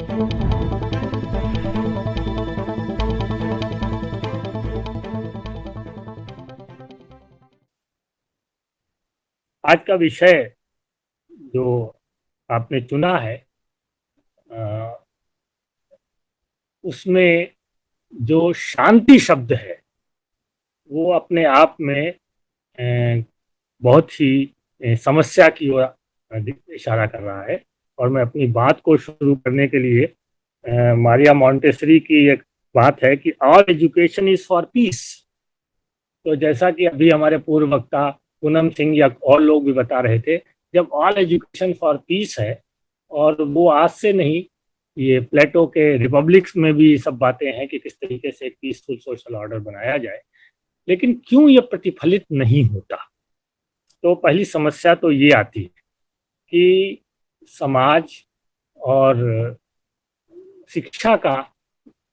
आज का विषय जो आपने चुना है, उसमें जो शांति शब्द है वो अपने आप में बहुत ही समस्या की ओर इशारा कर रहा है। और मैं अपनी बात को शुरू करने के लिए मारिया मॉन्टेसरी की एक बात है कि all education is for piece. तो जैसा कि अभी हमारे पूर्व वक्ता पूनम सिंह या और लोग भी बता रहे थे, जब ऑल एजुकेशन फॉर पीस है, और वो आज से नहीं, ये प्लेटो के रिपब्लिक्स में भी सब बातें हैं कि किस तरीके से एक पीसफुल सोशल ऑर्डर बनाया जाए, लेकिन क्यों ये प्रतिफलित नहीं होता। तो पहली समस्या तो ये आती है कि समाज और शिक्षा का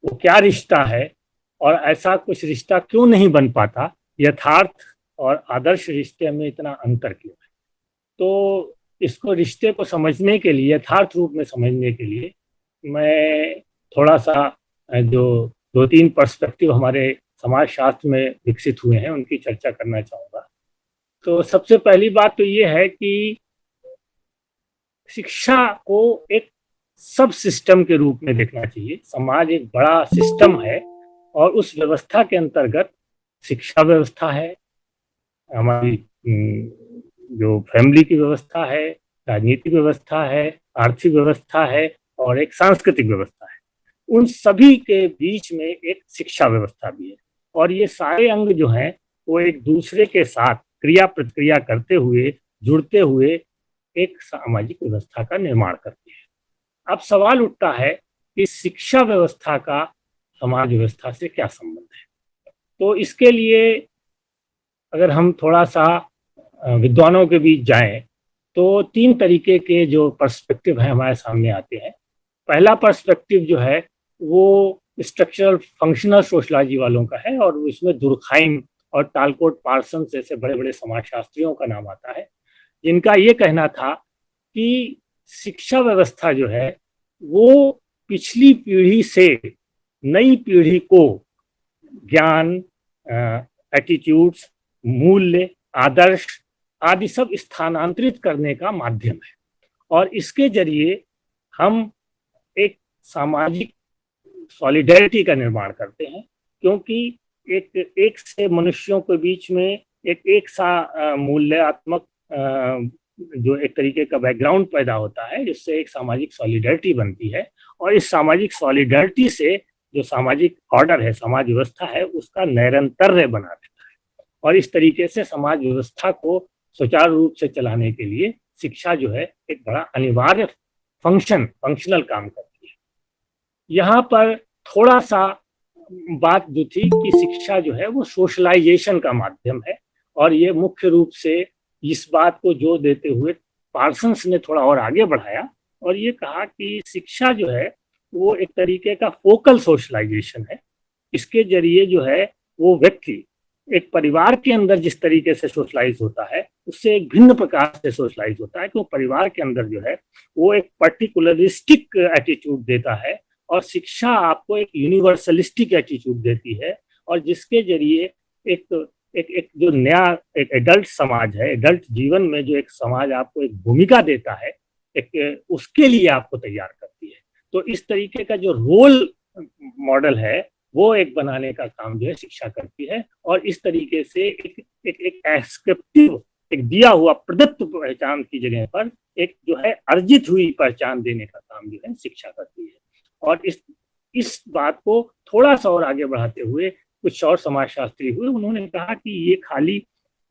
वो क्या रिश्ता है, और ऐसा कुछ रिश्ता क्यों नहीं बन पाता, यथार्थ और आदर्श रिश्ते में इतना अंतर क्यों है। तो इसको रिश्ते को समझने के लिए, यथार्थ रूप में समझने के लिए, मैं थोड़ा सा जो दो तीन पर्सपेक्टिव हमारे समाज शास्त्र में विकसित हुए हैं उनकी चर्चा करना चाहूँगा। तो सबसे पहली बात तो ये है कि शिक्षा को एक सब सिस्टम के रूप में देखना चाहिए। समाज एक बड़ा सिस्टम है और उस व्यवस्था के अंतर्गत शिक्षा व्यवस्था है, हमारी जो फैमिली की व्यवस्था है, राजनीतिक व्यवस्था है, आर्थिक व्यवस्था है और एक सांस्कृतिक व्यवस्था है। उन सभी के बीच में एक शिक्षा व्यवस्था भी है, और ये सारे अंग जो हैं वो एक दूसरे के साथ क्रिया प्रतिक्रिया करते हुए, जुड़ते हुए एक सामाजिक व्यवस्था का निर्माण करते हैं। अब सवाल उठता है कि शिक्षा व्यवस्था का समाज व्यवस्था से क्या संबंध है। तो इसके लिए अगर हम थोड़ा सा विद्वानों के बीच जाएं तो तीन तरीके के जो पर्सपेक्टिव है हमारे सामने आते हैं। पहला पर्सपेक्टिव जो है वो स्ट्रक्चरल फंक्शनल सोशलॉजी वालों का है, और इसमें दुर्खाइम और टालकोट पार्सन जैसे बड़े बड़े समाजशास्त्रियों का नाम आता है, जिनका ये कहना था कि शिक्षा व्यवस्था जो है वो पिछली पीढ़ी से नई पीढ़ी को ज्ञान, एटीट्यूड्स, मूल्य, आदर्श आदि सब स्थानांतरित करने का माध्यम है, और इसके जरिए हम एक सामाजिक सॉलिडेरिटी का निर्माण करते हैं। क्योंकि एक से मनुष्यों के बीच में एक सा मूल्यात्मक जो एक तरीके का बैकग्राउंड पैदा होता है, जिससे एक सामाजिक सॉलिडेरिटी बनती है, और इस सामाजिक सॉलिडेरिटी से जो सामाजिक ऑर्डर है, समाज व्यवस्था है, उसका निरंतर्य बना देता है। और इस तरीके से समाज व्यवस्था को सुचारू रूप से चलाने के लिए शिक्षा जो है एक बड़ा अनिवार्य फंक्शनल काम करती है। यहाँ पर थोड़ा सा बात जो थी कि शिक्षा जो है वो सोशलाइजेशन का माध्यम है, और ये मुख्य रूप से इस बात को जोर देते हुए पार्सन्स ने थोड़ा और आगे बढ़ाया और ये कहा कि शिक्षा जो है वो एक तरीके का फोकल सोशलाइजेशन है। इसके जरिए जो है वो व्यक्ति एक परिवार के अंदर जिस तरीके से सोशलाइज होता है उससे एक भिन्न प्रकार से सोशलाइज होता है, क्योंकि परिवार के अंदर जो है वो एक पर्टिकुलरिस्टिक एटीट्यूड देता है, और शिक्षा आपको एक यूनिवर्सलिस्टिक एटीट्यूड देती है, और जिसके जरिए एक एक जो नया एक एडल्ट समाज है, एडल्ट जीवन में जो एक समाज आपको एक भूमिका देता है, एक उसके लिए आपको तैयार करती है। तो इस तरीके का जो रोल मॉडल है वो एक बनाने का काम जो है शिक्षा करती है, और इस तरीके से एक एस्क्रिप्टिव, एक दिया हुआ प्रदत्त पहचान की जगह पर एक जो है अर्जित हुई पहचान देने का काम जो है शिक्षा करती है। और इस बात को थोड़ा सा और आगे बढ़ाते हुए कुछ और समाजशास्त्री हुए, उन्होंने कहा कि ये खाली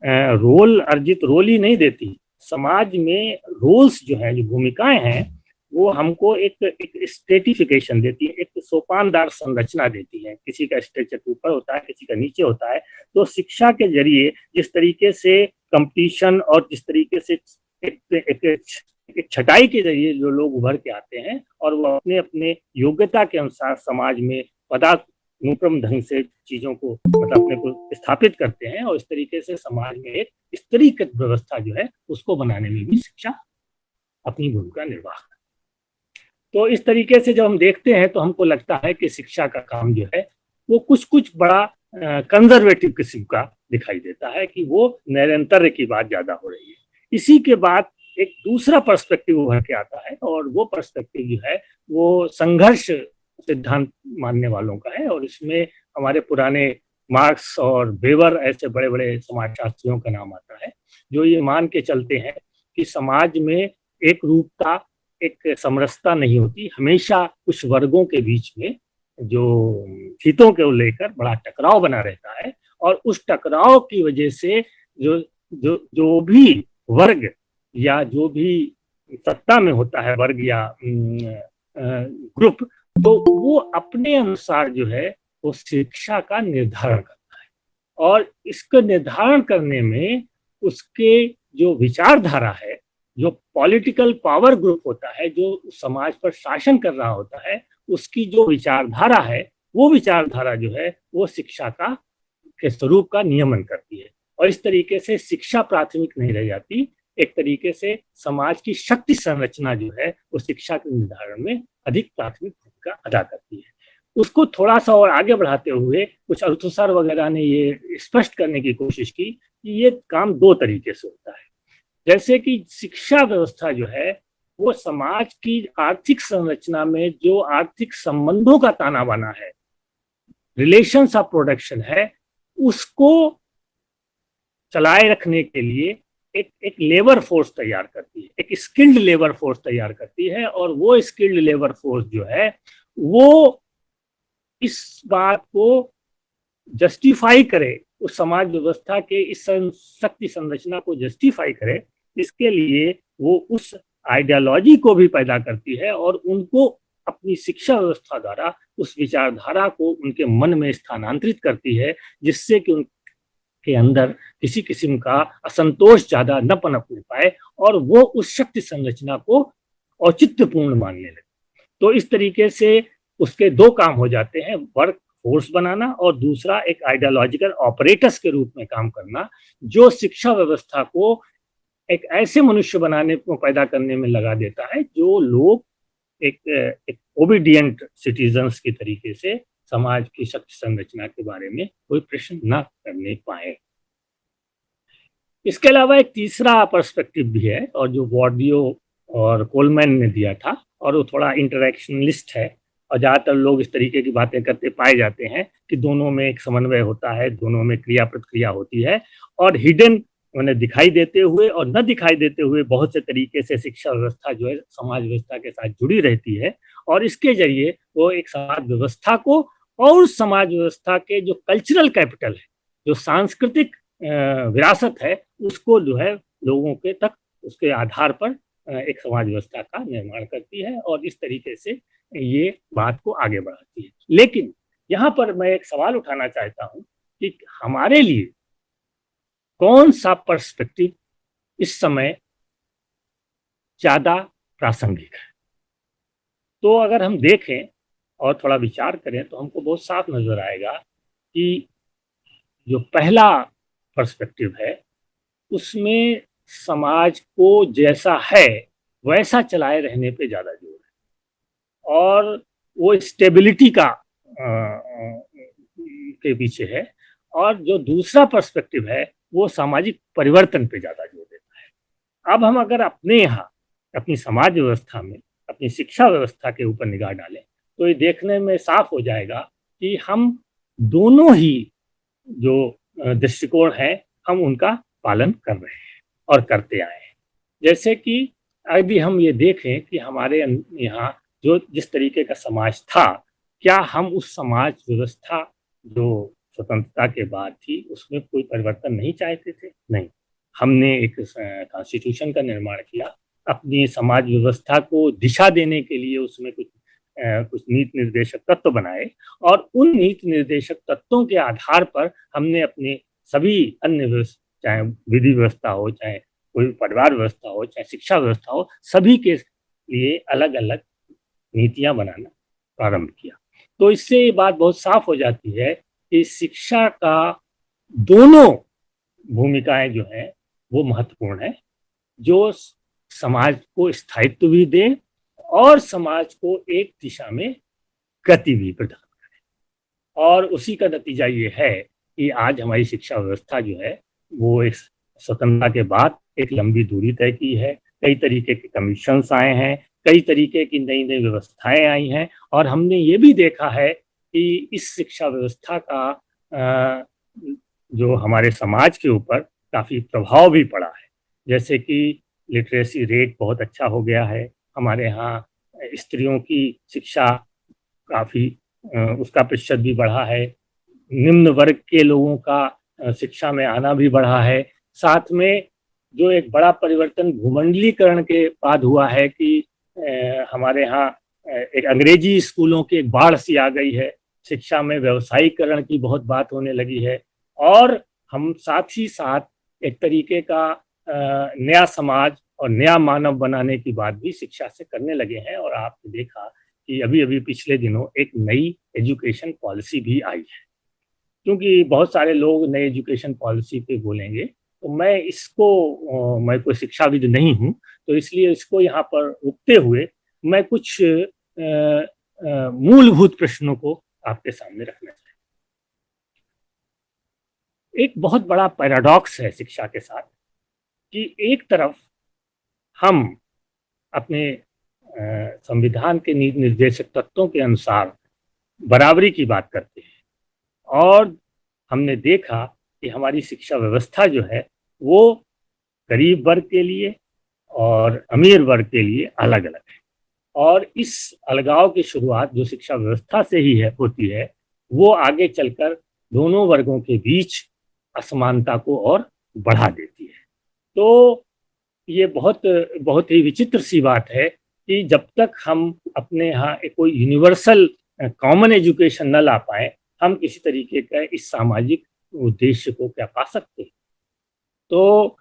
रोल, अर्जित रोल ही नहीं देती, समाज में रोल्स जो है, जो भूमिकाएं हैं, वो हमको एक स्ट्रेटिफिकेशन देती है, एक सोपानदार संरचना देती है। किसी का स्ट्रक्चर ऊपर होता है, किसी का नीचे होता है। तो शिक्षा के जरिए जिस तरीके से कंपटीशन और जिस तरीके से एक छटाई के जरिए जो लोग उभर के आते हैं और वो अपने अपने योग्यता के अनुसार समाज में पदानुक्रम ढंग से चीजों को मतलब अपने को स्थापित करते हैं, और इस तरीके से समाज में एक स्तरीकृत व्यवस्था जो है उसको बनाने में भी शिक्षा अपनी भूमिका निर्वाह करती है। तो इस तरीके से जब हम देखते हैं तो हमको लगता है कि शिक्षा का काम जो है वो कुछ कुछ बड़ा कंजर्वेटिव किस्म का दिखाई देता है, कि वो निरंतर की बात ज्यादा हो रही है। इसी के बाद एक दूसरा पर्सपेक्टिव उभर के आता है, और वो पर्सपेक्टिव जो है वो संघर्ष सिद्धांत मानने वालों का है। और इसमें हमारे पुराने मार्क्स और वेबर ऐसे बड़े बड़े समाजशास्त्रियों का नाम आता है, जो ये मान के चलते हैं कि समाज में एक रूपता, एक समरसता नहीं होती, हमेशा कुछ वर्गों के बीच में जो हितों को लेकर बड़ा टकराव बना रहता है। और उस टकराव की वजह से जो जो जो भी वर्ग या जो भी सत्ता में होता है वर्ग या ग्रुप, तो वो अपने अनुसार जो है वो शिक्षा का निर्धारण करता है। और इसको निर्धारण करने में उसके जो विचारधारा है, जो पॉलिटिकल पावर ग्रुप होता है, जो समाज पर शासन कर रहा होता है, उसकी जो विचारधारा है, वो विचारधारा जो है वो शिक्षा का के स्वरूप का नियमन करती है। और इस तरीके से शिक्षा प्राथमिक नहीं रह जाती, एक तरीके से समाज की शक्ति संरचना जो है वो शिक्षा के निर्धारण में अधिक प्राथमिक भूमिका अदा करती है। उसको थोड़ा सा और आगे बढ़ाते हुए कुछ अर्थशास्त्र वगैरह ने ये स्पष्ट करने की कोशिश की कि ये काम दो तरीके से होता है। जैसे कि शिक्षा व्यवस्था जो है वो समाज की आर्थिक संरचना में जो आर्थिक संबंधों का ताना बाना है, रिलेशंस ऑफ प्रोडक्शन है, उसको चलाए रखने के लिए एक लेबर फोर्स तैयार करती है, एक स्किल्ड लेबर फोर्स तैयार करती है। और वो स्किल्ड लेबर फोर्स जो है वो इस बात को जस्टिफाई करे, उस समाज व्यवस्था के इस शक्ति संरचना को जस्टिफाई करे, इसके लिए वो उस आइडियोलॉजी को भी पैदा करती है और उनको अपनी शिक्षा व्यवस्था द्वारा उस विचारधारा को उनके मन में स्थानांतरित करती है, जिससे कि उनके अंदर किसी किस्म का असंतोष ज्यादा न पनपने पाए और वो उस शक्ति संरचना को औचित्यपूर्ण मानने लगे। तो इस तरीके से उसके दो काम हो जाते हैं, वर्क फोर्स बनाना और दूसरा एक आइडियोलॉजिकल ऑपरेटर्स के रूप में काम करना, जो शिक्षा व्यवस्था को एक ऐसे मनुष्य बनाने को पैदा करने में लगा देता है जो लोग एक ओबीडियंट सिटीजन्स की तरीके से समाज की शक्ति संरचना के बारे में कोई प्रश्न न करने पाए। इसके अलावा एक तीसरा पर्सपेक्टिव भी है, और जो वार्डियो और कोलमैन ने दिया था, और वो थोड़ा इंटरेक्शनलिस्ट है, और ज़्यादातर लोग इस तरीके की बातें करते पाए जाते हैं कि दोनों में एक समन्वय होता है, दोनों में क्रिया प्रतिक्रिया होती है, और हिडन उन्हें दिखाई देते हुए और न दिखाई देते हुए बहुत से तरीके से शिक्षा व्यवस्था जो है समाज व्यवस्था के साथ जुड़ी रहती है। और इसके जरिए वो एक समाज व्यवस्था को और समाज व्यवस्था के जो कल्चरल कैपिटल है, जो सांस्कृतिक विरासत है, उसको जो है लोगों के तक उसके आधार पर एक समाज व्यवस्था का निर्माण करती है, और इस तरीके से ये बात को आगे बढ़ाती है। लेकिन यहाँ पर मैं एक सवाल उठाना चाहता हूँ कि हमारे लिए कौन सा पर्सपेक्टिव इस समय ज्यादा प्रासंगिक है। तो अगर हम देखें और थोड़ा विचार करें तो हमको बहुत साफ नजर आएगा कि जो पहला पर्सपेक्टिव है उसमें समाज को जैसा है वैसा चलाए रहने पे ज्यादा जोर है, और वो स्टेबिलिटी का के पीछे है। और जो दूसरा पर्सपेक्टिव है वो सामाजिक परिवर्तन पे ज्यादा जोर देता है। अब हम अगर अपने यहाँ अपनी समाज व्यवस्था में अपनी शिक्षा व्यवस्था के ऊपर निगाह डालें तो ये देखने में साफ हो जाएगा कि हम दोनों ही जो दृष्टिकोण है हम उनका पालन कर रहे हैं और करते आए हैं। जैसे कि अभी हम ये देखें कि हमारे यहाँ जो जिस तरीके का समाज था, क्या हम उस समाज व्यवस्था जो स्वतंत्रता के बाद थी उसमें कोई परिवर्तन नहीं चाहते थे? नहीं, हमने एक कॉन्स्टिट्यूशन का निर्माण किया, अपनी समाज व्यवस्था को दिशा देने के लिए उसमें कुछ नीति निर्देशक तत्व बनाए, और उन नीति निर्देशक तत्वों के आधार पर हमने अपने सभी अन्य चाहे विधि व्यवस्था हो, चाहे कोई परिवार व्यवस्था हो, चाहे शिक्षा व्यवस्था हो, सभी के लिए अलग अलग नीतियां बनाना प्रारंभ किया। तो इससे ये बात बहुत साफ हो जाती है कि शिक्षा का दोनों भूमिकाएं जो है वो महत्वपूर्ण है, जो समाज को स्थायित्व भी दे और समाज को एक दिशा में गति भी प्रदान करें। और उसी का नतीजा ये है कि आज हमारी शिक्षा व्यवस्था जो है वो एक स्वतंत्रता के बाद एक लंबी दूरी तय की है। कई तरीके के कमीशंस आए हैं, कई तरीके की नई नई व्यवस्थाएं आई हैं, और हमने ये भी देखा है कि इस शिक्षा व्यवस्था का जो हमारे समाज के ऊपर काफ़ी प्रभाव भी पड़ा है। जैसे कि लिटरेसी रेट बहुत अच्छा हो गया है हमारे यहाँ, स्त्रियों की शिक्षा काफ़ी उसका प्रतिशत भी बढ़ा है, निम्न वर्ग के लोगों का शिक्षा में आना भी बढ़ा है। साथ में जो एक बड़ा परिवर्तन भूमंडलीकरण के बाद हुआ है कि हमारे यहाँ एक अंग्रेजी स्कूलों की एक बाढ़ सी आ गई है, शिक्षा में व्यवसायीकरण की बहुत बात होने लगी है, और हम साथ ही साथ एक तरीके का नया समाज और नया मानव बनाने की बात भी शिक्षा से करने लगे हैं। और आपने देखा कि अभी अभी पिछले दिनों एक नई एजुकेशन पॉलिसी भी आई है। क्योंकि बहुत सारे लोग नए एजुकेशन पॉलिसी पे बोलेंगे, तो मैं कोई शिक्षाविद नहीं हूँ, तो इसलिए इसको यहाँ पर रुकते हुए मैं कुछ मूलभूत प्रश्नों को आपके सामने रखना चाहता हूँ। एक बहुत बड़ा पैराडॉक्स है शिक्षा के साथ कि एक तरफ हम अपने संविधान के निर्देशक तत्वों के अनुसार बराबरी की बात करते हैं, और हमने देखा कि हमारी शिक्षा व्यवस्था जो है वो गरीब वर्ग के लिए और अमीर वर्ग के लिए अलग अलग है। और इस अलगाव की शुरुआत जो शिक्षा व्यवस्था से ही होती है, वो आगे चलकर दोनों वर्गों के बीच असमानता को और बढ़ा देती है। तो ये बहुत बहुत ही विचित्र सी बात है कि जब तक हम अपने यहाँ कोई यूनिवर्सल कॉमन एजुकेशन न ला पाए, हम किसी तरीके का इस सामाजिक उद्देश्य को क्या पा सकते हैं। तो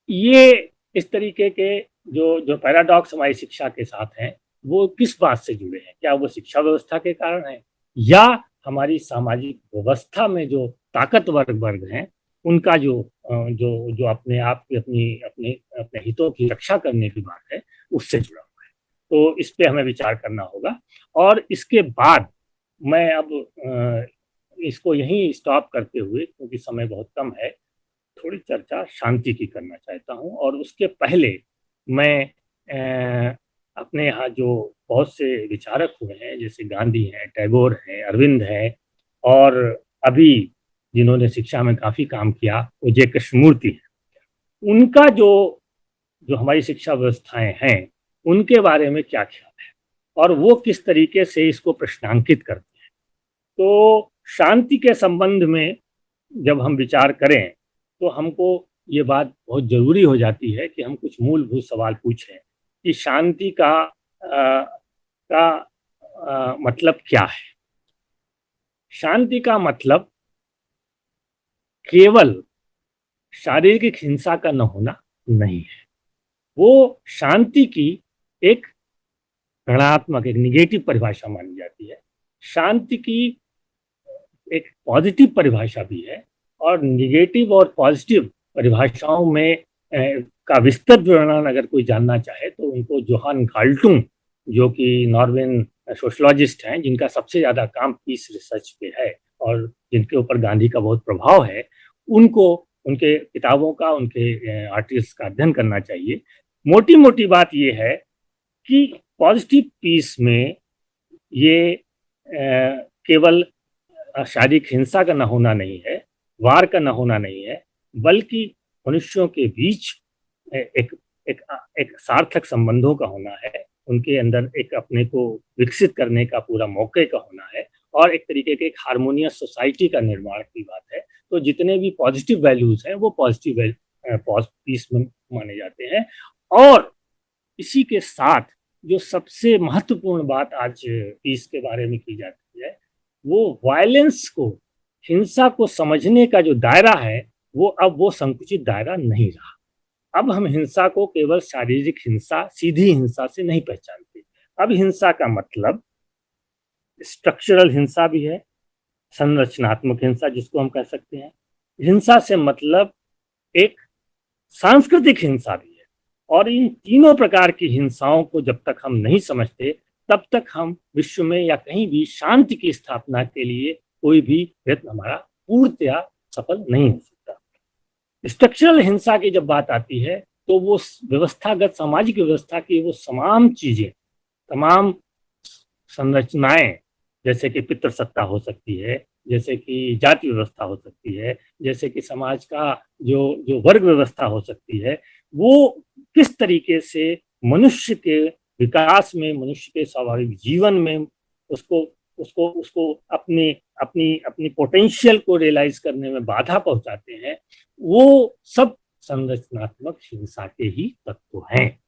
ये इस तरीके के जो जो पैराडॉक्स हमारी शिक्षा के साथ हैं, वो किस बात से जुड़े हैं? क्या वो शिक्षा व्यवस्था के कारण है, या हमारी सामाजिक व्यवस्था में जो ताकतवर वर्ग हैं उनका जो जो अपने आप की अपनी अपने अपने हितों की रक्षा करने की बात है, उससे जुड़ा हुआ है। तो इस पे हमें विचार करना होगा। और इसके बाद मैं अब इसको यहीं स्टॉप करते हुए, क्योंकि समय बहुत कम है, थोड़ी चर्चा शांति की करना चाहता हूँ। और उसके पहले मैं अपने यहाँ जो बहुत से विचारक हुए हैं, जैसे गांधी हैं, टैगोर हैं, अरविंद हैं, और अभी जिन्होंने शिक्षा में काफ़ी काम किया वो जे कृष्णमूर्ति हैं, उनका जो जो हमारी शिक्षा व्यवस्थाएं हैं उनके बारे में क्या ख्याल है, और वो किस तरीके से इसको प्रश्नांकित करते हैं। तो शांति के संबंध में जब हम विचार करें तो हमको ये बात बहुत ज़रूरी हो जाती है कि हम कुछ मूलभूत सवाल पूछें कि शांति का मतलब क्या है। शांति का मतलब केवल शारीरिक हिंसा का न होना नहीं है। वो शांति की एक ऋणात्मक, एक निगेटिव परिभाषा मानी जाती है। शांति की एक पॉजिटिव परिभाषा भी है, और निगेटिव और पॉजिटिव परिभाषाओं में का विस्तृत वर्णन अगर कोई जानना चाहे तो उनको जोहान गाल्टुंग, जो कि नॉर्वेन सोशलॉजिस्ट हैं, जिनका सबसे ज़्यादा काम पीस रिसर्च पे है और जिनके ऊपर गांधी का बहुत प्रभाव है, उनको उनके किताबों का, उनके आर्टिकल्स का अध्ययन करना चाहिए। मोटी मोटी बात ये है कि पॉजिटिव पीस में ये केवल शारीरिक हिंसा का न होना नहीं है, वार का न होना नहीं है, बल्कि मनुष्यों के बीच एक एक एक सार्थक संबंधों का होना है, उनके अंदर एक अपने को विकसित करने का पूरा मौके का होना है, और एक तरीके के एक हार्मोनियस सोसाइटी का निर्माण की बात है। तो जितने भी पॉजिटिव वैल्यूज हैं वो पॉजिटिव पीस में माने जाते हैं। और इसी के साथ जो सबसे महत्वपूर्ण बात आज पीस के बारे में की जाती है, वो वायलेंस को, हिंसा को समझने का जो दायरा है वो अब वो संकुचित दायरा नहीं रहा। अब हम हिंसा को केवल शारीरिक हिंसा, सीधी हिंसा से नहीं पहचानते। अब हिंसा का मतलब स्ट्रक्चरल हिंसा भी है, संरचनात्मक हिंसा जिसको हम कह सकते हैं। हिंसा से मतलब एक सांस्कृतिक हिंसा भी है। और इन तीनों प्रकार की हिंसाओं को जब तक हम नहीं समझते, तब तक हम विश्व में या कहीं भी शांति की स्थापना के लिए कोई भी प्रयत्न हमारा पूर्णतया सफल नहीं हो सकता। स्ट्रक्चरल हिंसा की जब बात आती है तो वो व्यवस्थागत सामाजिक व्यवस्था की वो तमाम चीजें, तमाम संरचनाएं, जैसे कि पितृसत्ता हो सकती है, जैसे कि जाति व्यवस्था हो सकती है, जैसे कि समाज का जो जो वर्ग व्यवस्था हो सकती है, वो किस तरीके से मनुष्य के विकास में, मनुष्य के स्वाभाविक जीवन में उसको उसको उसको अपनी अपनी अपनी पोटेंशियल को रियलाइज करने में बाधा पहुंचाते हैं, वो सब संरचनात्मक हिंसा के ही तत्व हैं।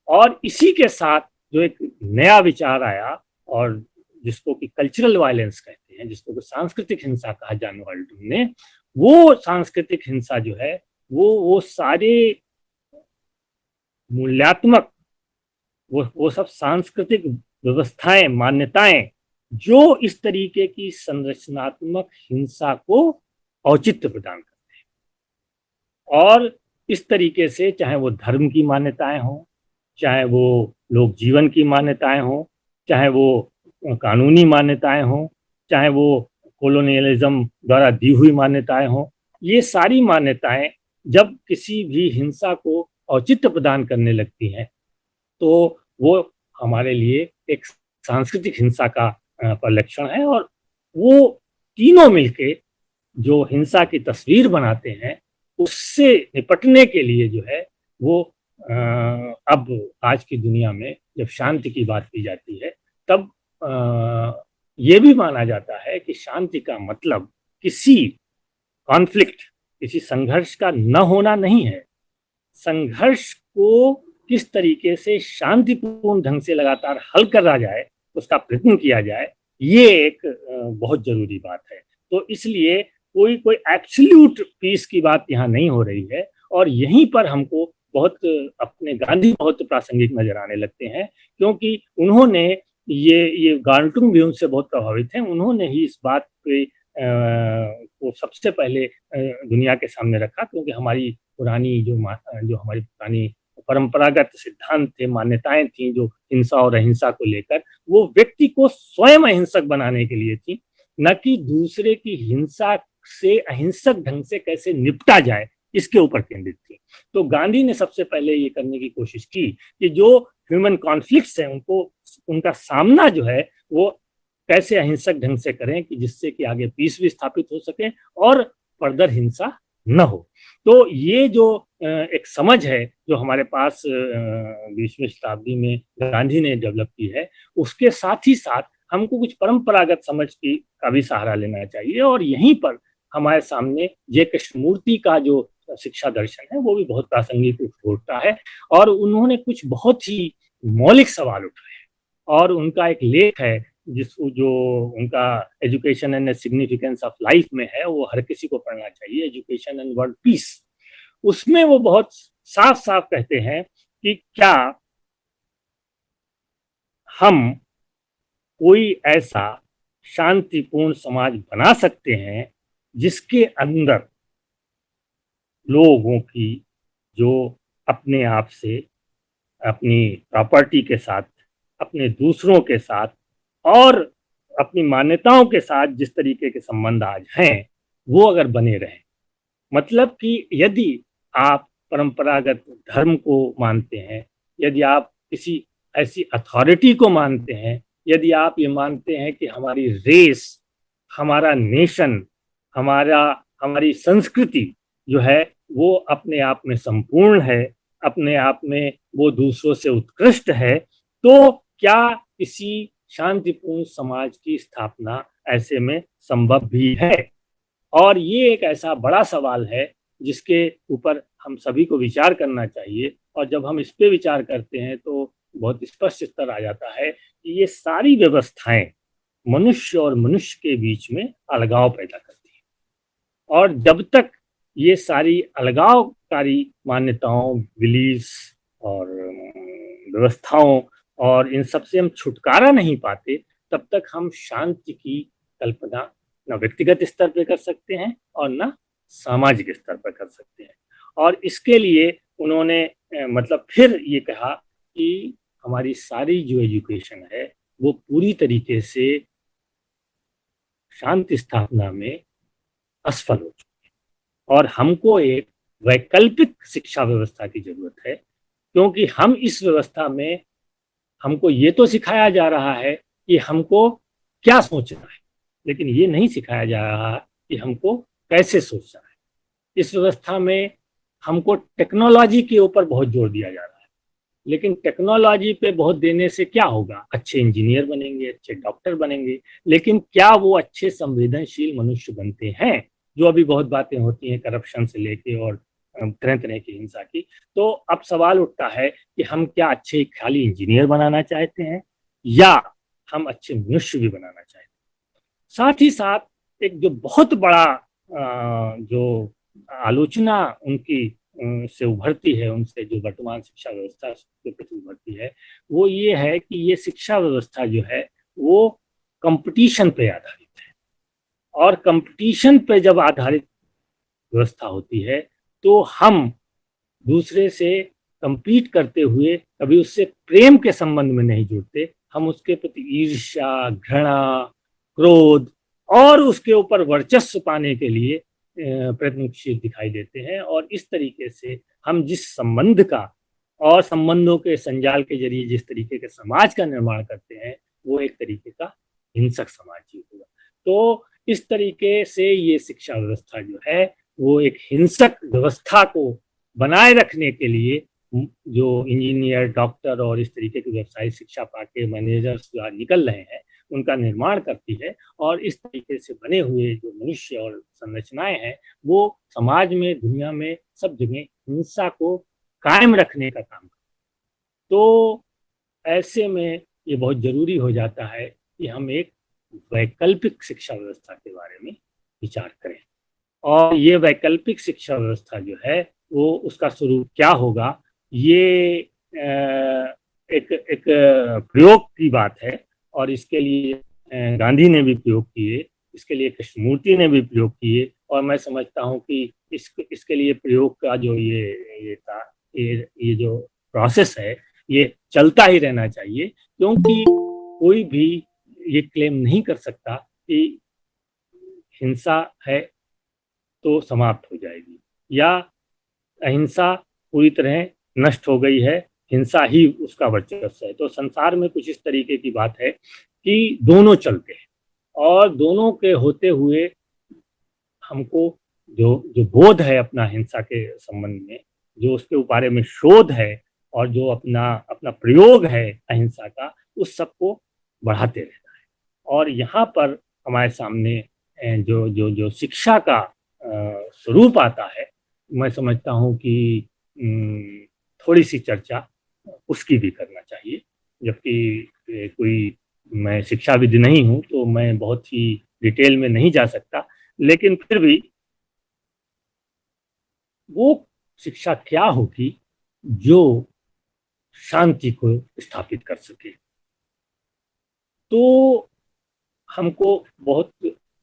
और इसी के साथ जो एक नया विचार आया, और जिसको कि कल्चरल वायलेंस कहते हैं, जिसको कि सांस्कृतिक हिंसा कहा जाने वाले ने, वो सांस्कृतिक हिंसा जो है वो सारे मूल्यात्मक, वो सब सांस्कृतिक व्यवस्थाएं, मान्यताएं जो इस तरीके की संरचनात्मक हिंसा को औचित्य प्रदान करते हैं। और इस तरीके से चाहे वो धर्म की मान्यताएं हों, चाहे वो लोक जीवन की मान्यताएं हों, चाहे वो कानूनी मान्यताएं हों, चाहे वो कॉलोनियलिज्म द्वारा दी हुई मान्यताएं हों, ये सारी मान्यताएं जब किसी भी हिंसा को औचित्य प्रदान करने लगती हैं, तो वो हमारे लिए एक सांस्कृतिक हिंसा का लक्षण है। और वो तीनों मिलके जो हिंसा की तस्वीर बनाते हैं, उससे निपटने के लिए जो है वो अब आज की दुनिया में जब शांति की बात की जाती है, तब ये भी माना जाता है कि शांति का मतलब किसी कॉन्फ्लिक्ट, किसी संघर्ष का न होना नहीं है। संघर्ष को किस तरीके से शांतिपूर्ण ढंग से लगातार हल करा जाए, उसका प्रयत्न किया जाए, ये एक बहुत जरूरी बात है। तो इसलिए कोई कोई एब्सोल्यूट पीस की बात यहाँ नहीं हो रही है। और यहीं पर हमको बहुत अपने गांधी बहुत प्रासंगिक नजर आने लगते हैं, क्योंकि उन्होंने ये गार्टुंग भी उनसे बहुत प्रभावित हैं। उन्होंने ही इस बात पे को सबसे पहले दुनिया के सामने रखा, क्योंकि हमारी पुरानी जो हमारी पुरानी परंपरागत सिद्धांत थे, मान्यताएं थी जो हिंसा और अहिंसा को लेकर, वो व्यक्ति को स्वयं अहिंसक बनाने के लिए थी, न कि दूसरे की हिंसा से अहिंसक ढंग से कैसे निपटा जाए, इसके ऊपर केंद्रित थी। तो गांधी ने सबसे पहले ये करने की कोशिश की कि जो ह्यूमन कॉन्फ्लिक्ट्स हैं, उनको, उनका सामना जो है वो कैसे अहिंसक ढंग से करें कि जिससे कि आगे पीस भी स्थापित हो सके और फर्दर हिंसा न हो। तो ये जो एक समझ है जो हमारे पास 20वीं शताब्दी में गांधी ने डेवलप की है, उसके साथ ही साथ हमको कुछ परंपरागत समझ की का भी सहारा लेना चाहिए। और यहीं पर हमारे सामने जे कृष्णमूर्ति का जो शिक्षा दर्शन है वो भी बहुत प्रासंगिक उठता है। और उन्होंने कुछ बहुत ही मौलिक सवाल उठाए, और उनका एक लेख है जिसको, जो उनका education and significance of life में है, वो हर किसी को पढ़ना चाहिए, एजुकेशन एंड वर्ल्ड पीस। उसमें वो बहुत साफ साफ कहते हैं कि क्या हम कोई ऐसा शांतिपूर्ण समाज बना सकते हैं जिसके अंदर लोगों की जो अपने आप से, अपनी प्रॉपर्टी के साथ, अपने दूसरों के साथ और अपनी मान्यताओं के साथ जिस तरीके के संबंध आज हैं, वो अगर बने रहें। मतलब कि यदि आप परंपरागत धर्म को मानते हैं, यदि आप किसी ऐसी अथॉरिटी को मानते हैं, यदि आप ये मानते हैं कि हमारी रेस, हमारा नेशन, हमारा हमारी संस्कृति जो है वो अपने आप में संपूर्ण है, अपने आप में वो दूसरों से उत्कृष्ट है, तो क्या किसी शांतिपूर्ण समाज की स्थापना ऐसे में संभव भी है? और ये एक ऐसा बड़ा सवाल है जिसके ऊपर हम सभी को विचार करना चाहिए। और जब हम इस पे विचार करते हैं तो बहुत स्पष्ट स्तर आ जाता है कि ये सारी व्यवस्थाएं मनुष्य और मनुष्य के बीच में अलगाव पैदा करती हैं। और जब तक ये सारी अलगावकारी मान्यताओं, बिलीव्स और व्यवस्थाओं और इन सब से हम छुटकारा नहीं पाते, तब तक हम शांति की कल्पना न व्यक्तिगत स्तर पर कर सकते हैं और न सामाजिक स्तर पर कर सकते हैं। और इसके लिए उन्होंने मतलब फिर ये कहा कि हमारी सारी जो एजुकेशन है वो पूरी तरीके से शांति स्थापना में असफल हो चुकी है और हमको एक वैकल्पिक शिक्षा व्यवस्था की जरूरत है, क्योंकि हम इस व्यवस्था में हमको ये तो सिखाया जा रहा है कि हमको क्या सोचना है, लेकिन ये नहीं सिखाया जा रहा कि हमको कैसे सोचना है। इस व्यवस्था में हमको टेक्नोलॉजी के ऊपर बहुत जोर दिया जा रहा है, लेकिन टेक्नोलॉजी पे बहुत देने से क्या होगा? अच्छे इंजीनियर बनेंगे, अच्छे डॉक्टर बनेंगे, लेकिन क्या वो अच्छे संवेदनशील मनुष्य बनते हैं? जो अभी बहुत बातें होती हैं करप्शन से लेके और तरह तरह की हिंसा की। तो अब सवाल उठता है कि हम क्या अच्छे खाली इंजीनियर बनाना चाहते हैं या हम अच्छे मनुष्य भी बनाना चाहते हैं? साथ ही साथ एक जो बहुत बड़ा जो आलोचना उनकी से उभरती है, उनसे जो वर्तमान शिक्षा व्यवस्था के प्रति उभरती है, वो ये है कि ये शिक्षा व्यवस्था जो है वो कंपटीशन पे आधारित है, और कंपटीशन पे जब आधारित व्यवस्था होती है तो हम दूसरे से कंपीट करते हुए कभी उससे प्रेम के संबंध में नहीं जुड़ते, हम उसके प्रति ईर्ष्या, घृणा, क्रोध और उसके ऊपर वर्चस्व पाने के लिए प्रयत्नशील दिखाई देते हैं। और इस तरीके से हम जिस संबंध का और संबंधों के संजाल के जरिए जिस तरीके के समाज का निर्माण करते हैं वो एक तरीके का हिंसक समाज ही होगा। तो इस तरीके से ये शिक्षा व्यवस्था जो है वो एक हिंसक व्यवस्था को बनाए रखने के लिए जो इंजीनियर, डॉक्टर और इस तरीके की व्यवसायिक शिक्षा पाके मैनेजर्स जो निकल रहे हैं उनका निर्माण करती है, और इस तरीके से बने हुए जो मनुष्य और संरचनाएं हैं वो समाज में, दुनिया में सब जगह हिंसा को कायम रखने का काम करती है। तो ऐसे में ये बहुत जरूरी हो जाता है कि हम एक वैकल्पिक शिक्षा व्यवस्था के बारे में विचार करें, और ये वैकल्पिक शिक्षा व्यवस्था जो है वो उसका स्वरूप क्या होगा, ये एक प्रयोग की बात है। और इसके लिए गांधी ने भी प्रयोग किए, इसके लिए कृष्णमूर्ति ने भी प्रयोग किए, और मैं समझता हूँ कि इसके लिए प्रयोग का जो ये था, ये जो प्रोसेस है ये चलता ही रहना चाहिए, क्योंकि कोई भी ये क्लेम नहीं कर सकता कि हिंसा है तो समाप्त हो जाएगी या अहिंसा पूरी तरह नष्ट हो गई है, हिंसा ही उसका वर्चस्व है। तो संसार में कुछ इस तरीके की बात है कि दोनों चलते हैं, और दोनों के होते हुए हमको जो जो बोध है अपना हिंसा के संबंध में, जो उसके बारे में शोध है और जो अपना अपना प्रयोग है अहिंसा का, उस सबको बढ़ाते रहना है। और यहाँ पर हमारे सामने जो जो जो शिक्षा का स्वरूप आता है, मैं समझता हूँ कि थोड़ी सी चर्चा उसकी भी करना चाहिए। जबकि कोई मैं शिक्षाविद नहीं हूँ तो मैं बहुत ही डिटेल में नहीं जा सकता, लेकिन फिर भी वो शिक्षा क्या होगी जो शांति को स्थापित कर सके। तो हमको बहुत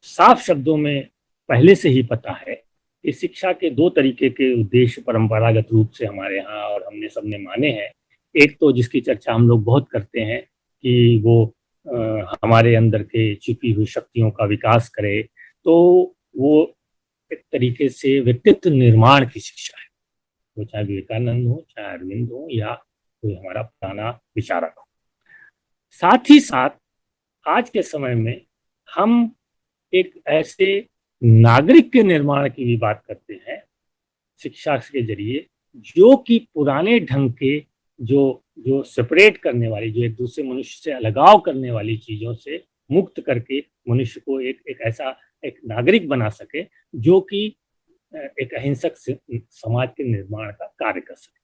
साफ शब्दों में पहले से ही पता है कि शिक्षा के दो तरीके के उद्देश्य परंपरागत रूप से हमारे यहाँ और हमने सबने माने हैं। एक तो जिसकी चर्चा हम लोग बहुत करते हैं कि वो हमारे अंदर के छिपी हुई शक्तियों का विकास करे, तो वो एक तरीके से व्यक्तित्व निर्माण की शिक्षा है, वो चाहे विवेकानंद हो, चाहे अरविंद हो, या कोई हमारा पुराना विचारक हो। साथ ही साथ आज के समय में हम एक ऐसे नागरिक के निर्माण की भी बात करते हैं शिक्षा के जरिए, जो कि पुराने ढंग के जो जो सेपरेट करने वाली, जो एक दूसरे मनुष्य से अलगाव करने वाली चीजों से मुक्त करके मनुष्य को एक ऐसा एक नागरिक बना सके जो कि एक अहिंसक समाज के निर्माण का कार्य कर सके।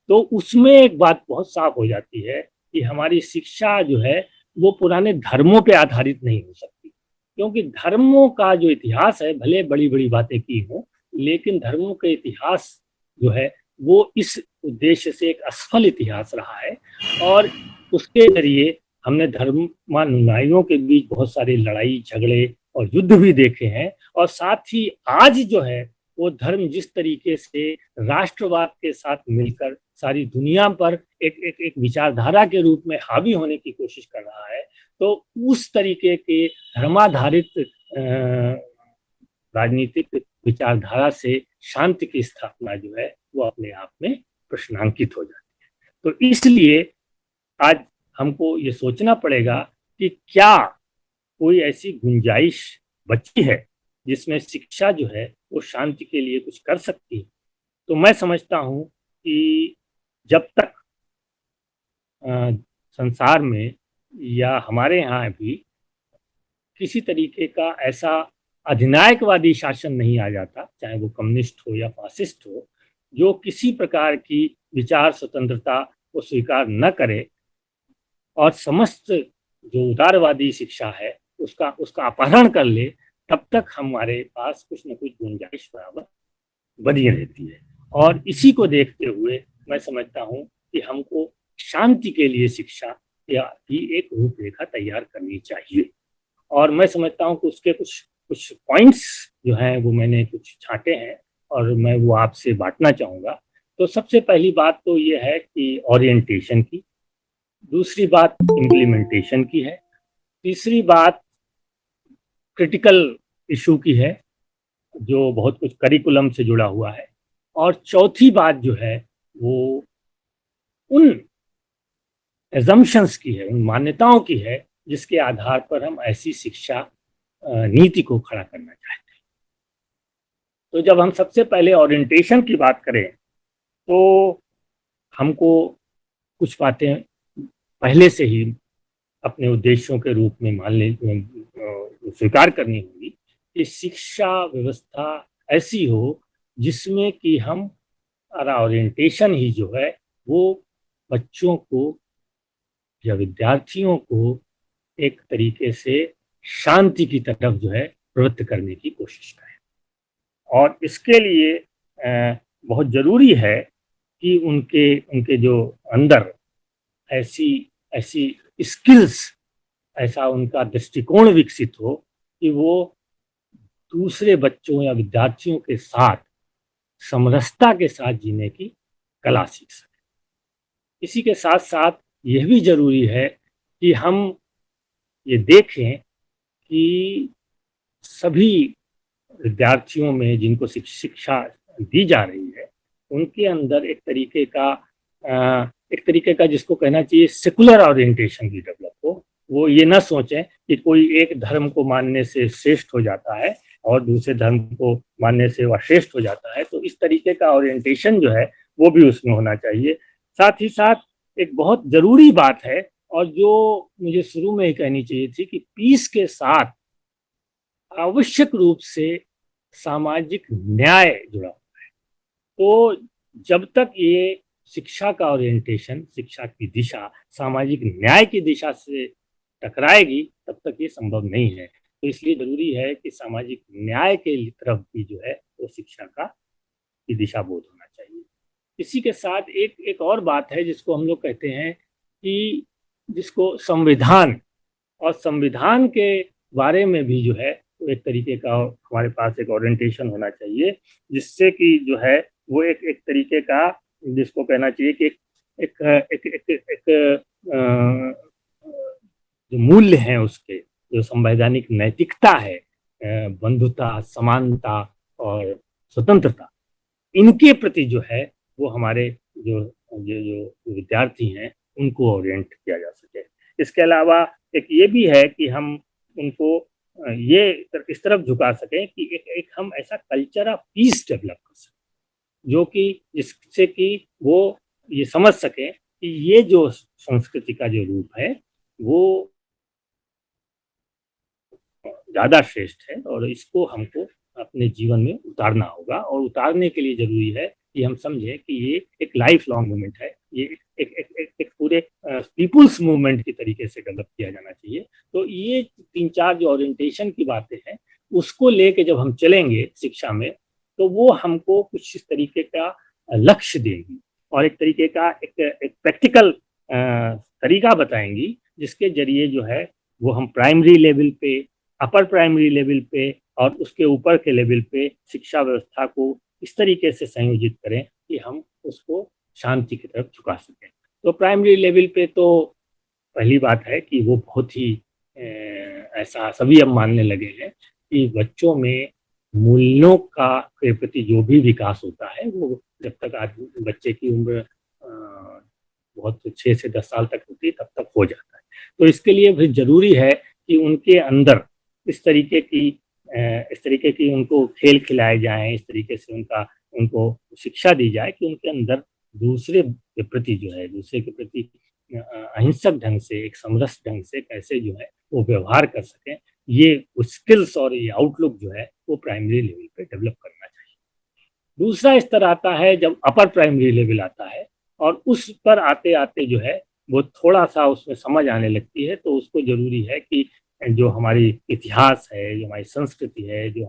तो उसमें एक बात बहुत साफ हो जाती है कि हमारी शिक्षा जो है वो पुराने धर्मों पे आधारित नहीं हो सकती, क्योंकि धर्मों का जो इतिहास है, भले बड़ी बड़ी बातें की हों, लेकिन धर्मों के इतिहास जो है वो इस उद्देश्य से एक असफल इतिहास रहा है, और उसके जरिए हमने धर्मानुयायियों के बीच बहुत सारी लड़ाई झगड़े और युद्ध भी देखे हैं। और साथ ही आज जो है वो धर्म जिस तरीके से राष्ट्रवाद के साथ मिलकर सारी दुनिया पर एक एक एक विचारधारा के रूप में हावी होने की कोशिश कर रहा है, तो उस तरीके के धर्माधारित राजनीतिक विचारधारा से शांति की स्थापना जो है वो अपने आप में प्रश्नांकित हो जाती है। तो इसलिए आज हमको ये सोचना पड़ेगा कि क्या कोई ऐसी गुंजाइश बची है जिसमें शिक्षा जो है वो शांति के लिए कुछ कर सकती है। तो मैं समझता हूँ कि जब तक संसार में या हमारे यहाँ भी किसी तरीके का ऐसा अधिनायकवादी शासन नहीं आ जाता, चाहे वो कम्युनिस्ट हो या फासिस्ट हो, जो किसी प्रकार की विचार स्वतंत्रता को स्वीकार न करे और समस्त जो उदारवादी शिक्षा है उसका अपहरण कर ले, तब तक हमारे पास कुछ न कुछ गुंजाइश बराबर बनी रहती है। और इसी को देखते हुए मैं समझता हूँ कि हमको शांति के लिए शिक्षा की एक रूपरेखा तैयार करनी चाहिए। और मैं समझता हूँ कि उसके कुछ कुछ पॉइंट्स जो हैं वो मैंने कुछ छांटे हैं और मैं वो आपसे बांटना चाहूँगा। तो सबसे पहली बात तो ये है कि ओरिएंटेशन की, दूसरी बात इम्प्लीमेंटेशन की है, तीसरी बात क्रिटिकल इशू की है जो बहुत कुछ करिकुलम से जुड़ा हुआ है, और चौथी बात जो है वो उन एजम्पशंस की है, उन मान्यताओं की है जिसके आधार पर हम ऐसी शिक्षा नीति को खड़ा करना चाहते हैं। तो जब हम सबसे पहले ओरिएंटेशन की बात करें तो हमको कुछ बातें पहले से ही अपने उद्देश्यों के रूप में स्वीकार करनी होगी कि शिक्षा व्यवस्था ऐसी हो जिसमें कि हमारा ओरिएंटेशन ही जो है वो बच्चों को या विद्यार्थियों को एक तरीके से शांति की तरफ जो है प्रवृत्त करने की कोशिश करें। और इसके लिए बहुत जरूरी है कि उनके जो अंदर ऐसी ऐसी स्किल्स, ऐसा उनका दृष्टिकोण विकसित हो कि वो दूसरे बच्चों या विद्यार्थियों के साथ समरसता के साथ जीने की कला सीख सकें। इसी के साथ साथ यह भी जरूरी है कि हम ये देखें कि सभी विद्यार्थियों में जिनको शिक्षा दी जा रही है उनके अंदर एक तरीके का जिसको कहना चाहिए सेकुलर ओरिएंटेशन भी डेवलप हो। वो ये ना सोचें कि कोई एक धर्म को मानने से श्रेष्ठ हो जाता है और दूसरे धर्म को मानने से वह श्रेष्ठ हो जाता है। तो इस तरीके का ओरिएंटेशन जो है वो भी उसमें होना चाहिए। साथ ही साथ एक बहुत जरूरी बात है और जो मुझे शुरू में ही कहनी चाहिए थी कि पीस के साथ आवश्यक रूप से सामाजिक न्याय जुड़ा हुआ है। तो जब तक ये शिक्षा का ओरिएंटेशन, शिक्षा की दिशा सामाजिक न्याय की दिशा से टकराएगी तब तक ये संभव नहीं है। तो इसलिए जरूरी है कि सामाजिक न्याय के तरफ भी जो है वो शिक्षा की दिशा बोध होना चाहिए। इसी के साथ एक और बात है जिसको हम लोग कहते हैं कि जिसको संविधान, और संविधान के बारे में भी जो है तो एक तरीके का हमारे पास एक ओरिएंटेशन होना चाहिए जिससे कि जो है वो एक तरीके का जिसको कहना चाहिए कि एक एक एक, एक, एक जो मूल्य हैं उसके, जो संवैधानिक नैतिकता है, बंधुता, समानता और स्वतंत्रता, इनके प्रति जो है वो हमारे जो जो विद्यार्थी हैं उनको ओरिएंट किया जा सके। इसके अलावा एक ये भी है कि हम उनको ये इस तरफ झुका सकें कि एक हम ऐसा कल्चर ऑफ पीस डेवलप कर सकें जो कि जिससे कि वो ये समझ सकें कि ये जो संस्कृति का जो रूप है वो ज़्यादा श्रेष्ठ है और इसको हमको अपने जीवन में उतारना होगा। और उतारने के लिए जरूरी है कि हम समझें कि ये एक लाइफ लॉन्ग मूवमेंट है, ये एक पूरे पीपुल्स मूवमेंट की तरीके से डेवलप किया जाना चाहिए। तो ये 3-4 जो ओरिएंटेशन की बातें हैं उसको लेके जब हम चलेंगे शिक्षा में तो वो हमको कुछ इस तरीके का लक्ष्य देगी और एक तरीके का एक प्रैक्टिकल तरीका बताएंगी जिसके जरिए जो है वो हम प्राइमरी लेवल पे, अपर प्राइमरी लेवल पे और उसके ऊपर के लेवल पे शिक्षा व्यवस्था को इस तरीके से संयोजित करें कि हम उसको शांति की तरफ झुका सकें। तो प्राइमरी लेवल पे तो पहली बात है कि वो बहुत ही ऐसा सभी अब मानने लगे हैं कि बच्चों में मूल्यों का के प्रति जो भी विकास होता है वो जब तक आदमी बच्चे की उम्र बहुत 6 से 10 साल तक होती है तब तक हो जाता है। तो इसके लिए भी जरूरी है कि उनके अंदर इस तरीके की उनको खेल खिलाए जाएं, इस तरीके से उनको शिक्षा दी जाए कि उनके अंदर दूसरे के प्रति जो है दूसरे के प्रति अहिंसक ढंग से एक समरस ढंग से कैसे जो है वो व्यवहार कर सकें। ये स्किल्स और ये आउटलुक जो है वो प्राइमरी लेवल पे डेवलप करना चाहिए। दूसरा स्तर आता है जब अपर प्राइमरी लेवल आता है और उस पर आते आते जो है वो थोड़ा सा उसमें समझ आने लगती है, तो उसको जरूरी है कि जो हमारी इतिहास है, जो हमारी संस्कृति है, जो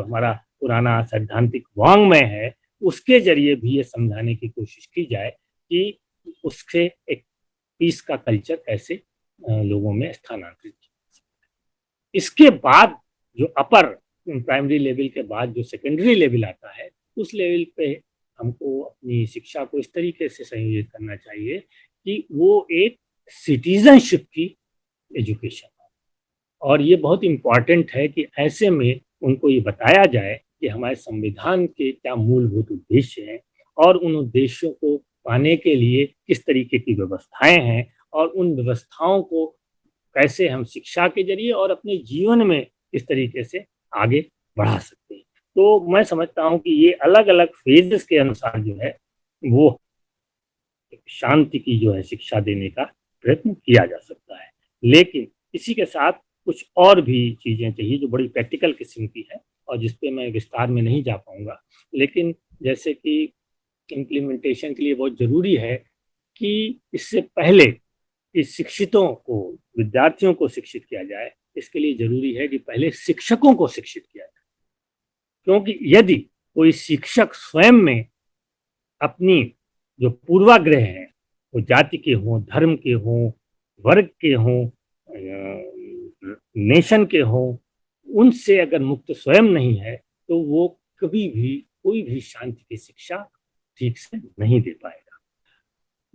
हमारा पुराना सैद्धांतिक वांग्मय है, उसके जरिए भी ये समझाने की कोशिश की जाए कि उससे एक पीस का कल्चर कैसे लोगों में स्थानांतरित किया। इसके बाद जो अपर प्राइमरी लेवल के बाद जो सेकेंडरी लेवल आता है, उस लेवल पे हमको अपनी शिक्षा को इस तरीके से संयोजित करना चाहिए कि वो एक सिटीजनशिप की एजुकेशन हो। और ये बहुत इम्पॉर्टेंट है कि ऐसे में उनको ये बताया जाए कि हमारे संविधान के क्या मूलभूत उद्देश्य हैं और उन उद्देश्यों को पाने के लिए किस तरीके की व्यवस्थाएं हैं और उन व्यवस्थाओं को कैसे हम शिक्षा के जरिए और अपने जीवन में किस तरीके से आगे बढ़ा सकते हैं। तो मैं समझता हूँ कि ये अलग अलग फेजेस के अनुसार जो है वो शांति की जो है शिक्षा देने का प्रयत्न किया जा सकता है। लेकिन इसी के साथ कुछ और भी चीजें चाहिए जो बड़ी प्रैक्टिकल किस्म की है और जिसपे मैं विस्तार में नहीं जा पाऊंगा। लेकिन जैसे कि इम्प्लीमेंटेशन के लिए बहुत जरूरी है कि इससे पहले कि शिक्षितों को, विद्यार्थियों को शिक्षित किया जाए, इसके लिए जरूरी है कि पहले शिक्षकों को शिक्षित किया जाए। क्योंकि यदि कोई शिक्षक स्वयं में अपनी जो पूर्वाग्रह हैं वो जाति के हों, धर्म के हों, वर्ग के हों, नेशन के हों, उनसे अगर मुक्त स्वयं नहीं है तो वो कभी भी कोई भी शांति की शिक्षा ठीक से नहीं दे पाएगा।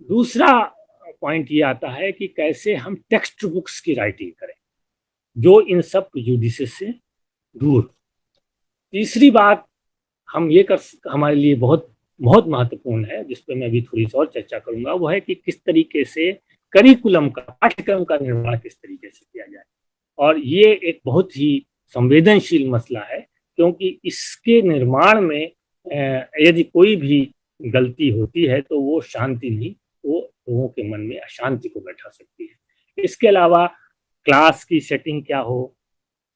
दूसरा पॉइंट ये आता है कि कैसे हम टेक्स्ट बुक्स की राइटिंग करें जो इन सब प्रेजुडिसेस से दूर। तीसरी बात हम ये कर हमारे लिए बहुत बहुत महत्वपूर्ण है, जिस पर मैं अभी थोड़ी सी और चर्चा करूंगा, वो है कि किस तरीके से करिकुलम का, पाठ्यक्रम का निर्माण किस तरीके से किया जाए। और ये एक बहुत ही संवेदनशील मसला है क्योंकि इसके निर्माण में यदि कोई भी गलती होती है तो वो शांति नहीं, वो लोगों के मन में अशांति को बैठा सकती है। इसके अलावा क्लास की सेटिंग क्या हो,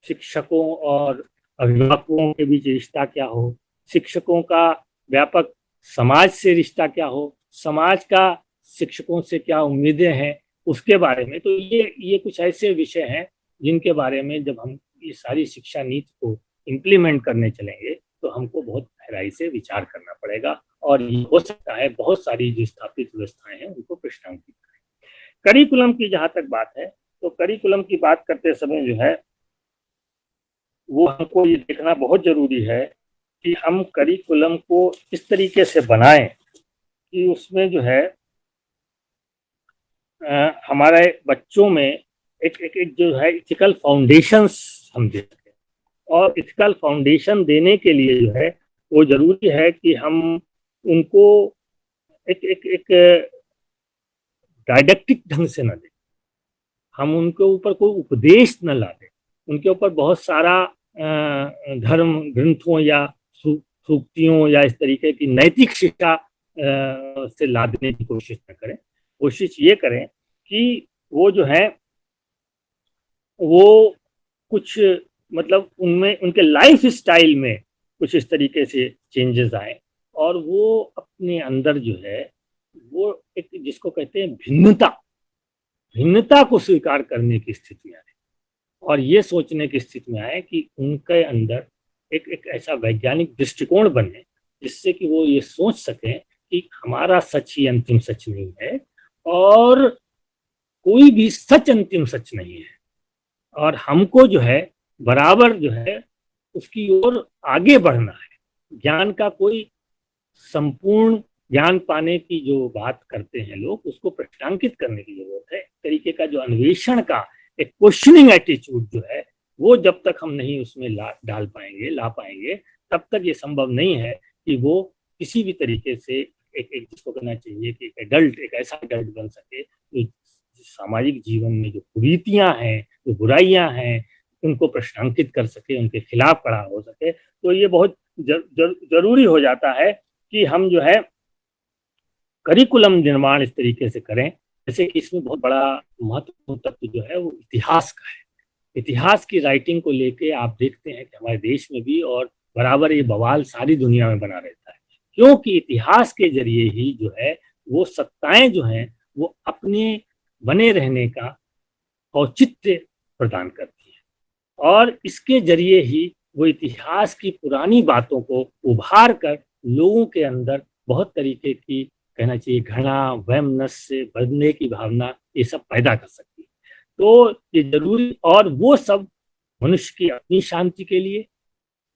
शिक्षकों और अभिभावकों के बीच रिश्ता क्या हो, शिक्षकों का व्यापक समाज से रिश्ता क्या हो, समाज का शिक्षकों से क्या उम्मीदें हैं, उसके बारे में। तो ये कुछ ऐसे विषय हैं जिनके बारे में जब हम ये सारी शिक्षा नीति को इम्प्लीमेंट करने चलेंगे तो हमको बहुत गहराई से विचार करना पड़ेगा और ये हो सकता है बहुत सारी जो स्थापित व्यवस्थाएं हैं उनको प्रश्नांकित करें। करिकुलम की जहां तक बात है तो करिकुलम की बात करते समय जो है वो हमको ये देखना बहुत जरूरी है कि हम करिकुलम को इस तरीके से बनाएं कि उसमें जो है हमारे बच्चों में एक जो है इथिकल फाउंडेशंस हम दे सकें। और इथिकल फाउंडेशन देने के लिए जो है वो जरूरी है कि हम उनको एक डायडेक्टिक ढंग से न दें, हम उनके ऊपर कोई उपदेश न ला दें, उनके ऊपर बहुत सारा धर्म ग्रंथों या सूक्तियों या इस तरीके की नैतिक शिक्षा से लादने की कोशिश न करें। कोशिश ये करें कि वो जो है वो कुछ मतलब उनमें उनके लाइफ स्टाइल में कुछ इस तरीके से चेंजेस आए और वो अपने अंदर जो है वो एक जिसको कहते हैं भिन्नता को स्वीकार करने की स्थिति में आए और ये सोचने की स्थिति में आए कि उनके अंदर एक ऐसा वैज्ञानिक दृष्टिकोण बने जिससे कि वो ये सोच सकें कि हमारा सच ही अंतिम सच नहीं है और कोई भी सच अंतिम सच नहीं है और हमको जो है बराबर जो है उसकी ओर आगे बढ़ना है। ज्ञान का कोई संपूर्ण ज्ञान पाने की जो बात करते हैं लोग, उसको प्रश्नांकित करने की जरूरत है। तरीके का जो अन्वेषण का एक क्वेश्चनिंग एटीट्यूड जो है, वो जब तक हम नहीं उसमें डाल पाएंगे, ला पाएंगे, तब तक ये संभव नहीं है कि वो किसी भी तरीके से एक जिसको कहना चाहिए कि एक ऐसा एडल्ट बन सके जो सामाजिक जीवन में जो कुरीतियां हैं, जो बुराइयां हैं, उनको प्रश्नांकित कर सके, उनके खिलाफ खड़ा हो सके। तो ये बहुत जरूरी हो जाता है कि हम जो है करिकुलम निर्माण इस तरीके से करें, जैसे कि इसमें बहुत बड़ा महत्वपूर्ण तत्व जो है वो इतिहास का है। इतिहास की राइटिंग को लेके आप देखते हैं कि हमारे देश में भी और बराबर ये बवाल सारी दुनिया में बना रहता है, क्योंकि इतिहास के जरिए ही जो है वो सत्ताएं जो हैं वो अपने बने रहने का औचित्य प्रदान करती है, और इसके जरिए ही वो इतिहास की पुरानी बातों को उभार कर लोगों के अंदर बहुत तरीके की, कहना चाहिए, घृणा, वहम नस से बढ़ने की भावना, ये सब पैदा कर सकती है। तो ये जरूरी, और वो सब मनुष्य की अपनी शांति के लिए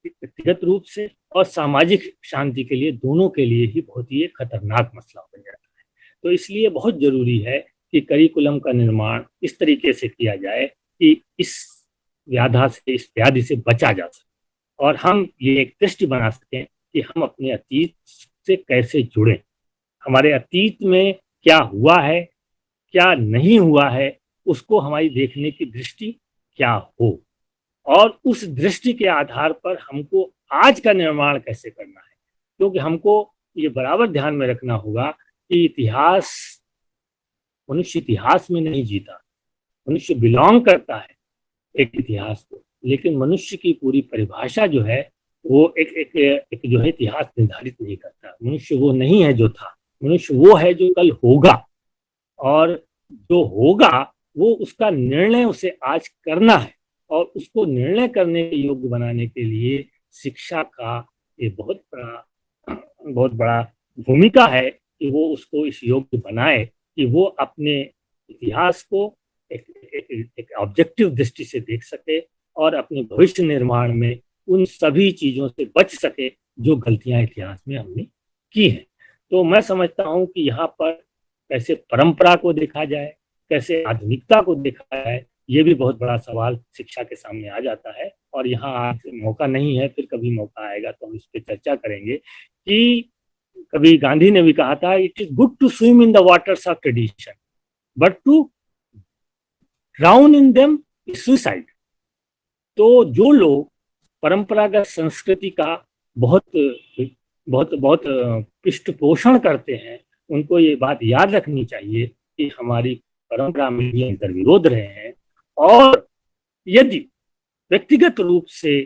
व्यक्तिगत रूप से और सामाजिक शांति के लिए, दोनों के लिए ही बहुत ही खतरनाक मसला बन जाता है। तो इसलिए बहुत जरूरी है कि करिकुलम का निर्माण इस तरीके से किया जाए कि इस व्याधा से, इस व्याधि से बचा जा सके, और हम ये एक दृष्टि बना सकें कि हम अपने अतीत से कैसे जुड़े, हमारे अतीत में क्या हुआ है, क्या नहीं हुआ है, उसको हमारी देखने की दृष्टि क्या हो, और उस दृष्टि के आधार पर हमको आज का निर्माण कैसे करना है। क्योंकि हमको ये बराबर ध्यान में रखना होगा कि मनुष्य इतिहास में नहीं जीता, मनुष्य बिलोंग करता है एक इतिहास को, लेकिन मनुष्य की पूरी परिभाषा जो है वो एक जो है इतिहास निर्धारित नहीं करता। मनुष्य वो नहीं है जो था, मनुष्य वो है जो कल होगा, और जो होगा वो उसका निर्णय उसे आज करना है, और उसको निर्णय करने के योग्य बनाने के लिए शिक्षा का ये बहुत बड़ा भूमिका है कि वो उसको इस योग्य बनाए कि वो अपने इतिहास को एक ऑब्जेक्टिव दृष्टि से देख सके, और अपने भविष्य निर्माण में उन सभी चीजों से बच सके जो गलतियां इतिहास में हमने की हैं। तो मैं समझता हूं कि यहाँ पर कैसे परंपरा को देखा जाए, कैसे आधुनिकता को देखा जाए, ये भी बहुत बड़ा सवाल शिक्षा के सामने आ जाता है। और यहाँ आज मौका नहीं है, फिर कभी मौका आएगा तो हम इस पर चर्चा करेंगे कि कभी गांधी ने भी कहा था, it is good to swim in the waters of tradition, but to drown in them is suicide. तो जो लोग परंपरागत संस्कृति का बहुत बहुत बहुत पृष्ठ पोषण करते हैं, उनको ये बात याद रखनी चाहिए कि हमारी परंपरा में भी अंतर्विरोध रहे हैं, और यदि व्यक्तिगत रूप से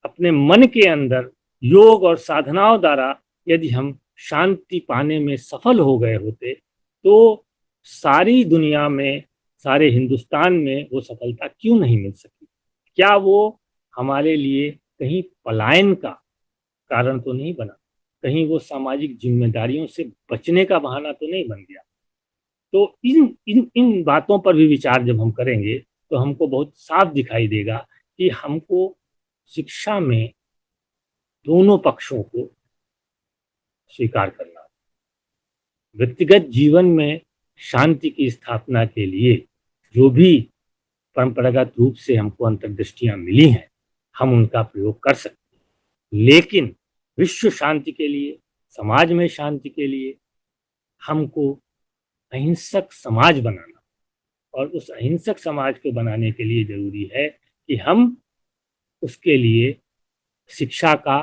अपने मन के अंदर योग और साधनाओं द्वारा यदि हम शांति पाने में सफल हो गए होते, तो सारी दुनिया में, सारे हिंदुस्तान में वो सफलता क्यों नहीं मिल सकी? क्या वो हमारे लिए कहीं पलायन का कारण तो नहीं बना? कहीं वो सामाजिक जिम्मेदारियों से बचने का बहाना तो नहीं बन गया? तो इन इन इन बातों पर भी विचार जब हम करेंगे तो हमको बहुत साफ दिखाई देगा कि हमको शिक्षा में दोनों पक्षों को स्वीकार करना, व्यक्तिगत जीवन में शांति की स्थापना के लिए जो भी परंपरागत रूप से हमको अंतर्दृष्टियां मिली हैं, हम उनका प्रयोग कर सकते हैं। लेकिन विश्व शांति के लिए, समाज में शांति के लिए हमको अहिंसक समाज बनाना, और उस अहिंसक समाज को बनाने के लिए जरूरी है कि हम उसके लिए शिक्षा का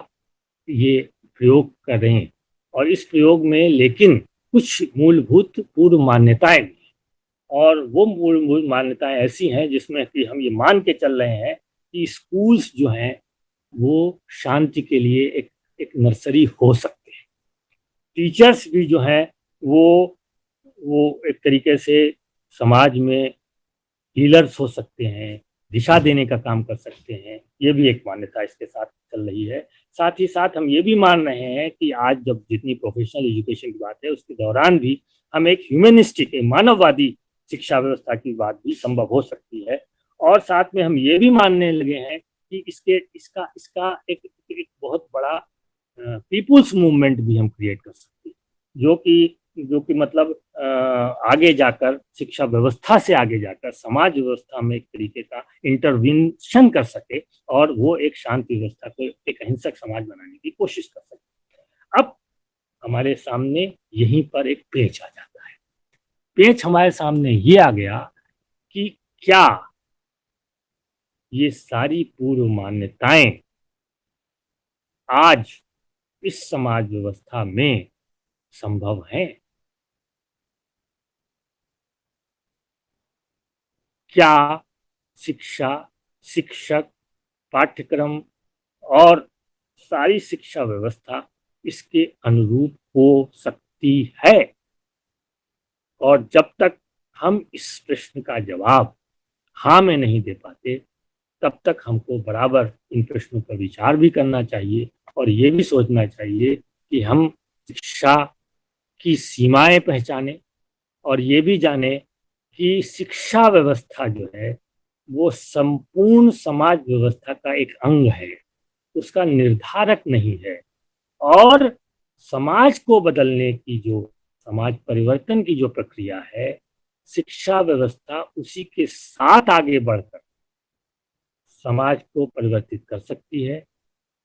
ये प्रयोग करें। और इस प्रयोग में लेकिन कुछ मूलभूत पूर्व मान्यताएं भी, और वो मूलभूत मान्यताएं ऐसी हैं जिसमें कि हम ये मान के चल रहे हैं कि स्कूल्स जो हैं वो शांति के लिए एक नर्सरी हो सकते हैं। टीचर्स भी जो हैं वो एक तरीके से समाज में हीलर्स हो सकते हैं, दिशा देने का काम कर सकते हैं। ये भी एक मान्यता इसके साथ चल रही है। साथ ही साथ हम ये भी मान रहे हैं कि आज जब जितनी प्रोफेशनल एजुकेशन की बात है, उसके दौरान भी हम एक ह्यूमनिस्टिक, एक मानववादी शिक्षा व्यवस्था की बात भी संभव हो सकती है। और साथ में हम ये भी मानने लगे हैं कि इसके इसका इसका एक बहुत बड़ा पीपुल्स मूवमेंट भी हम क्रिएट कर सकते हैं, जो कि मतलब आगे जाकर शिक्षा व्यवस्था से आगे जाकर समाज व्यवस्था में एक तरीके का इंटरवेंशन कर सके और वो एक शांति व्यवस्था को एक अहिंसक समाज बनाने की कोशिश कर सके। अब हमारे सामने यहीं पर एक पेच आ जाता है। पेच हमारे सामने ये आ गया कि क्या ये सारी पूर्व मान्यताएं आज इस समाज व्यवस्था में संभव है? क्या शिक्षा, शिक्षक, पाठ्यक्रम और सारी शिक्षा व्यवस्था इसके अनुरूप हो सकती है? और जब तक हम इस प्रश्न का जवाब हाँ में नहीं दे पाते, तब तक हमको बराबर इन प्रश्नों पर विचार भी करना चाहिए और ये भी सोचना चाहिए कि हम शिक्षा की सीमाएं पहचाने और ये भी जाने कि शिक्षा व्यवस्था जो है वो संपूर्ण समाज व्यवस्था का एक अंग है, उसका निर्धारक नहीं है। और समाज को बदलने की जो समाज परिवर्तन की जो प्रक्रिया है, शिक्षा व्यवस्था उसी के साथ आगे बढ़कर समाज को परिवर्तित कर सकती है।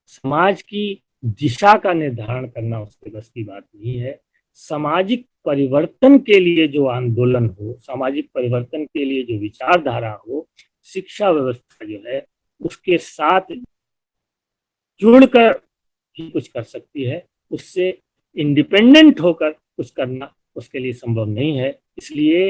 समाज की दिशा का निर्धारण करना उसके बस की बात नहीं है। सामाजिक परिवर्तन के लिए जो आंदोलन हो, सामाजिक परिवर्तन के लिए जो विचारधारा हो, शिक्षा व्यवस्था जो है उसके साथ जुड़कर ही कुछ कर सकती है। उससे इंडिपेंडेंट होकर कुछ करना उसके लिए संभव नहीं है। इसलिए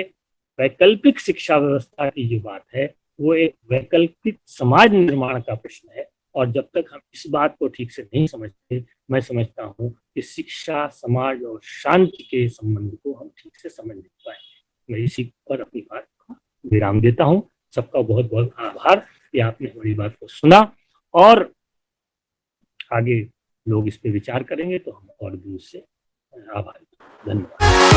वैकल्पिक शिक्षा व्यवस्था की जो बात है वो एक वैकल्पिक समाज निर्माण का प्रश्न है। और जब तक हम इस बात को ठीक से नहीं समझते, मैं समझता हूँ कि शिक्षा, समाज और शांति के संबंध को हम ठीक से समझ नहीं पाएंगे। मैं इसी पर अपनी बात को विराम देता हूँ। सबका बहुत बहुत आभार कि आपने हमारी बात को सुना और आगे लोग इस पे विचार करेंगे तो हम और भी उससे आभारी। धन्यवाद।